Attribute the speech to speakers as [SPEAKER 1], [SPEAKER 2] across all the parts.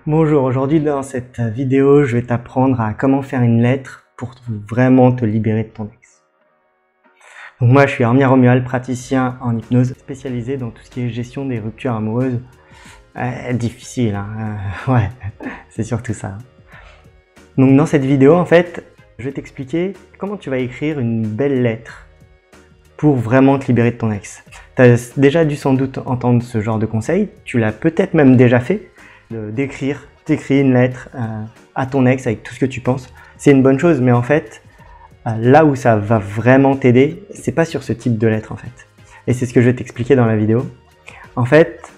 [SPEAKER 1] Bonjour, aujourd'hui dans cette vidéo, je vais t'apprendre à comment faire une lettre pour vraiment te libérer de ton ex. Donc moi, je suis Armia Romuald, praticien en hypnose, spécialisé dans tout ce qui est gestion des ruptures amoureuses. Difficile, hein. Ouais, c'est surtout ça. Donc dans cette vidéo, en fait, je vais t'expliquer comment tu vas écrire une belle lettre pour vraiment te libérer de ton ex. Tu as déjà dû sans doute entendre ce genre de conseil, tu l'as peut-être même déjà fait, d'écrire, t'écris une lettre à ton ex avec tout ce que tu penses. C'est une bonne chose, mais en fait, là où ça va vraiment t'aider, c'est pas sur ce type de lettre en fait. Et c'est ce que je vais t'expliquer dans la vidéo. En fait,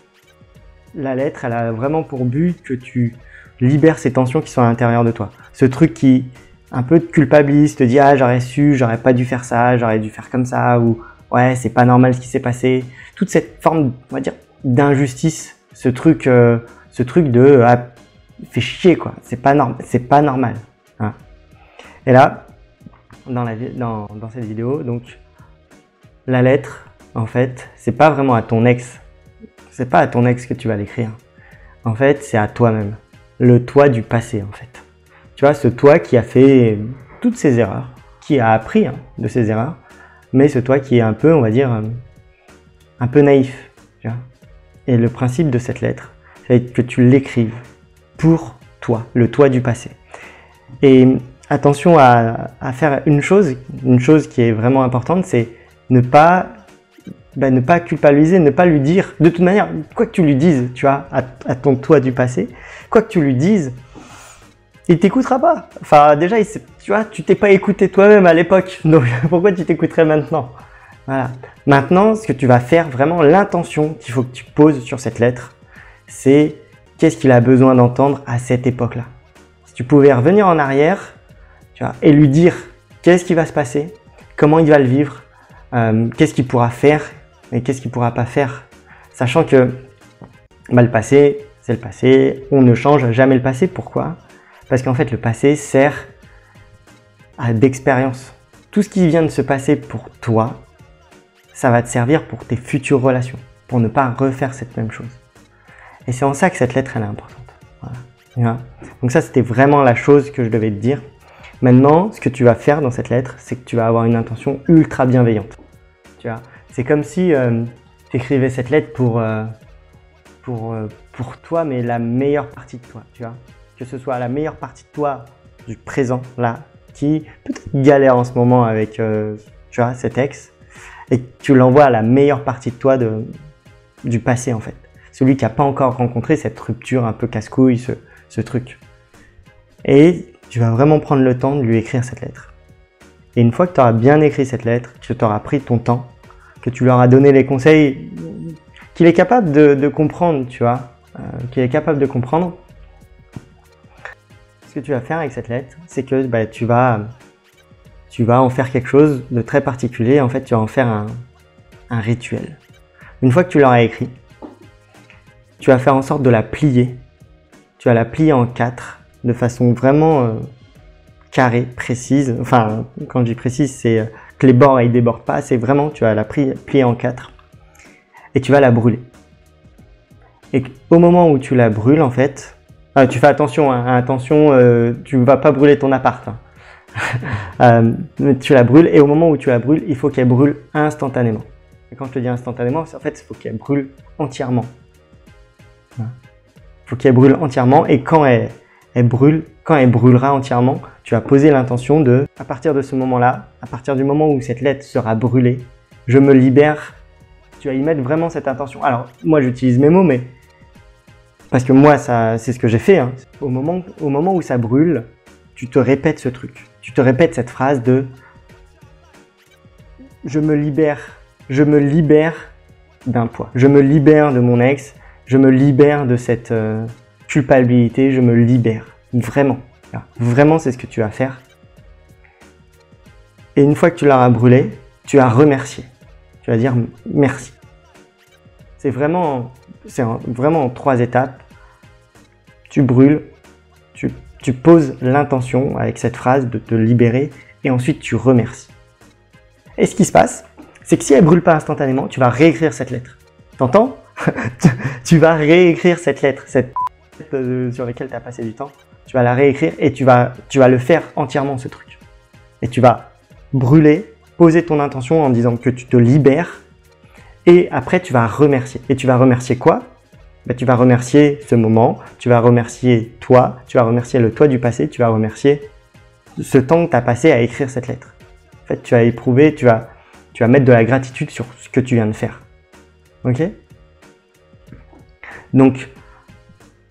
[SPEAKER 1] la lettre, elle a vraiment pour but que tu libères ces tensions qui sont à l'intérieur de toi. Ce truc qui un peu te culpabilise, te dit « Ah, j'aurais su, j'aurais pas dû faire ça, j'aurais dû faire comme ça » ou « Ouais, c'est pas normal ce qui s'est passé ». Toute cette forme, on va dire, d'injustice, ce truc de ah, fait chier quoi, c'est pas normal. Hein. Et là, dans cette vidéo, donc la lettre, en fait, c'est pas vraiment à ton ex, c'est pas à ton ex que tu vas l'écrire. En fait, c'est à toi-même, le toi du passé en fait. Tu vois, ce toi qui a fait toutes ces erreurs, qui a appris de ces erreurs, mais ce toi qui est un peu, on va dire, un peu naïf. Tu vois. Et le principe de cette lettre, c'est que tu l'écrives pour toi, le toi du passé. Et attention à faire une chose qui est vraiment importante, c'est ne pas culpabiliser, ne pas lui dire, de toute manière, quoi que tu lui dises, tu vois, à ton toi du passé, quoi que tu lui dises, il t'écoutera pas. Enfin, déjà, tu vois, tu t'es pas écouté toi-même à l'époque, donc pourquoi tu t'écouterais maintenant? Voilà. Maintenant, ce que tu vas faire, vraiment l'intention qu'il faut que tu poses sur cette lettre, c'est qu'est-ce qu'il a besoin d'entendre à cette époque-là. Si tu pouvais revenir en arrière, tu vois, et lui dire qu'est-ce qui va se passer, comment il va le vivre, qu'est-ce qu'il pourra faire et qu'est-ce qu'il pourra pas faire, sachant que le passé, c'est le passé, on ne change jamais le passé. Pourquoi? Parce qu'en fait, le passé sert d'expérience. Tout ce qui vient de se passer pour toi, ça va te servir pour tes futures relations, pour ne pas refaire cette même chose. Et c'est en ça que cette lettre, elle est importante. Voilà. Donc ça, c'était vraiment la chose que je devais te dire. Maintenant, ce que tu vas faire dans cette lettre, c'est que tu vas avoir une intention ultra bienveillante. Tu vois, c'est comme si tu écrivais cette lettre pour toi, mais la meilleure partie de toi. Tu vois, que ce soit la meilleure partie de toi du présent, là, qui peut-être galère en ce moment avec tu vois, cet ex, et que tu l'envoies à la meilleure partie de toi du passé en fait. Celui qui n'a pas encore rencontré cette rupture un peu casse-couille, ce truc. Et tu vas vraiment prendre le temps de lui écrire cette lettre. Et une fois que tu auras bien écrit cette lettre, que tu auras pris ton temps, que tu leur as donné les conseils qu'il est capable de comprendre, tu vois, qu'il est capable de comprendre, ce que tu vas faire avec cette lettre, c'est que tu vas en faire quelque chose de très particulier. En fait, tu vas en faire un rituel. Une fois que tu l'auras écrit, tu vas faire en sorte de la plier. Tu vas la plier en 4 de façon vraiment carrée, précise. Enfin, quand je dis précise, c'est que les bords ne débordent pas. C'est vraiment, tu vas la plier en 4 et tu vas la brûler. Et au moment où tu la brûles, en fait, tu fais attention, tu ne vas pas brûler ton appart. Tu la brûles et au moment où tu la brûles, il faut qu'elle brûle instantanément. Et quand je te dis instantanément, en fait, il faut qu'elle brûle entièrement. Il faut qu'elle brûle entièrement et quand elle brûlera entièrement, tu vas poser l'intention de, à partir de ce moment-là, à partir du moment où cette lettre sera brûlée, je me libère. Tu vas y mettre vraiment cette intention. Alors, moi, j'utilise mes mots, mais parce que moi, c'est ce que j'ai fait. Hein. Au moment où ça brûle, tu te répètes ce truc. Tu te répètes cette phrase de « Je me libère d'un poids. Je me libère de mon ex. Je me libère de cette culpabilité. Je me libère. » Vraiment. Vraiment, c'est ce que tu vas faire. Et une fois que tu l'auras brûlé, tu vas remercier. Tu vas dire merci. C'est vraiment en 3 étapes. Tu brûles, tu poses l'intention avec cette phrase de te libérer et ensuite tu remercies. Et ce qui se passe, c'est que si elle ne brûle pas instantanément, tu vas réécrire cette lettre. T'entends? Tu vas réécrire cette lettre, sur lesquelles tu as passé du temps, tu vas la réécrire et tu vas le faire entièrement ce truc. Et tu vas brûler, poser ton intention en disant que tu te libères et après tu vas remercier. Et tu vas remercier quoi? Ben, tu vas remercier ce moment, tu vas remercier toi, tu vas remercier le toi du passé, tu vas remercier ce temps que tu as passé à écrire cette lettre. En fait, tu vas éprouver, tu vas mettre de la gratitude sur ce que tu viens de faire. Ok? Donc,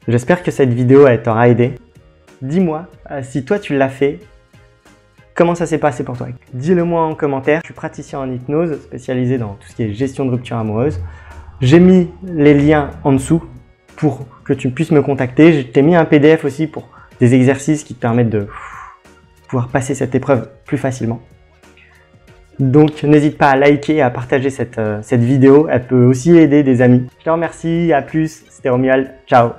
[SPEAKER 1] j'espère que cette vidéo elle t'aura aidé. Dis-moi, si toi tu l'as fait, comment ça s'est passé pour toi? Dis-le moi en commentaire. Je suis praticien en hypnose, spécialisé dans tout ce qui est gestion de rupture amoureuse. J'ai mis les liens en dessous pour que tu puisses me contacter. Je t'ai mis un PDF aussi pour des exercices qui te permettent de pouvoir passer cette épreuve plus facilement. Donc n'hésite pas à liker et à partager cette vidéo. Elle peut aussi aider des amis. Je te remercie, à plus. C'était Romuald. Ciao.